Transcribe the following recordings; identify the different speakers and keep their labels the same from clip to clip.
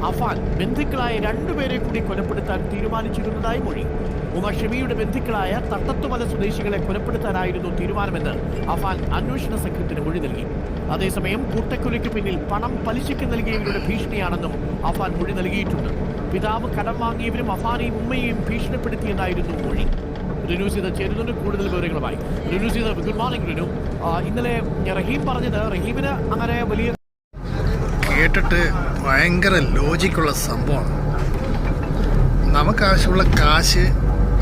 Speaker 1: അഫാൻ ബന്ധുക്കളായ രണ്ടുപേരെ കൂടി കൊലപ്പെടുത്താൻ തീരുമാനിച്ചിരുന്നതായി മൊഴി. ഉമർ ഷമിയുടെ ബന്ധുക്കളായ തട്ടത്തുമല സ്വദേശികളെ കൊലപ്പെടുത്താനായിരുന്നു തീരുമാനമെന്ന് അഫാൻ അന്വേഷണ സംഘത്തിന് മൊഴി നൽകി. അതേസമയം കൂട്ടക്കൊലയ്ക്ക് പിന്നിൽ പണം പലിശയ്ക്ക് നൽകിയവരുടെ ഭീഷണിയാണെന്നും അഫാൻ മൊഴി നൽകിയിട്ടുണ്ട്. പിതാവ് കടം വാങ്ങിയവരും അഫാനെയും ഉമ്മയെയും ഭീഷണിപ്പെടുത്തിയെന്നായിരുന്നു മൊഴി. റിനൂസിത ചേരുന്നുണ്ട് കൂടുതൽ വിവരങ്ങളുമായി. റിനൂസിത, ഗുഡ് മോർണിംഗ് റിനു. ഇന്നലെ റഹീം പറഞ്ഞത് റഹീമിന് അങ്ങനെ വലിയ
Speaker 2: കേട്ടിട്ട് ഭയങ്കര ലോജിക്കുള്ള സംഭവമാണ്. നമുക്കാവശ്യമുള്ള കാശ്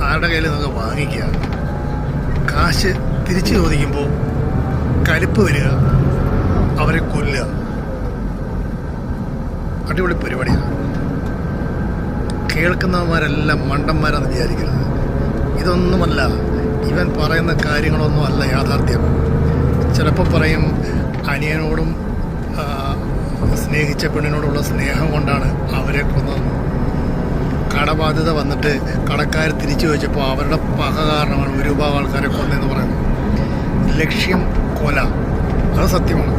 Speaker 2: ആരുടെ കയ്യിൽ നമുക്ക് വാങ്ങിക്കുക, കാശ് തിരിച്ചു ചോദിക്കുമ്പോൾ കലിപ്പ് വരിക, അവരെ കൊല്ലുക. അടിപൊളി പരിപാടിയാണ്. കേൾക്കുന്നവന്മാരെല്ലാം മണ്ടന്മാരാണെന്ന് വിചാരിക്കരുത്. ഇതൊന്നുമല്ല, ഇവൻ പറയുന്ന കാര്യങ്ങളൊന്നും അല്ല യാഥാർത്ഥ്യം. ചിലപ്പോൾ പറയും അനിയനോടും സ്നേഹിച്ച പെണ്ണിനോടുള്ള സ്നേഹം കൊണ്ടാണ് അവരെ കൊന്നത്. കടബാധ്യത വന്നിട്ട് കടക്കാർ തിരിച്ചു ചോദിച്ചപ്പോൾ അവരുടെ പക കാരണമാണ് ഒരു വിഭാഗം ആൾക്കാരെ കൊന്നതെന്ന് പറയുന്നത്. ലക്ഷ്യം കൊല, അത് സത്യമാണ്.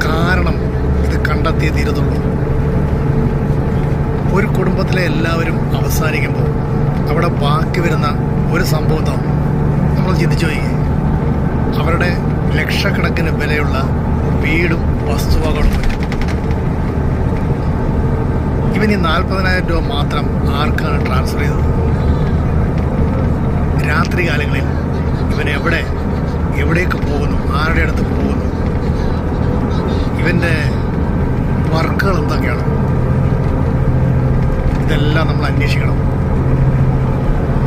Speaker 2: കാരണം ഇത് കണ്ടെത്തിയേ തീരത്തുള്ളൂ. ഒരു കുടുംബത്തിലെ എല്ലാവരും അവസാനിക്കുമ്പോൾ അവിടെ ബാക്കി വരുന്ന ഒരു സംഭവം നമ്മൾ ചിന്തിച്ചു നോക്കി. അവരുടെ ലക്ഷക്കണക്കിന് വിലയുള്ള വീടും വസ്തുവകളും. ഇവൻ ഈ 40,000 രൂപ മാത്രം ആർക്കാണ് ട്രാൻസ്ഫർ ചെയ്തത്? രാത്രി കാലങ്ങളിൽ ഇവൻ എവിടേക്ക് പോകുന്നു, ആരുടെ അടുത്ത് പോകുന്നു, ഇവൻ്റെ വർക്കുകൾ എന്തൊക്കെയാണ്? ഇതെല്ലാം നമ്മൾ അന്വേഷിക്കണം.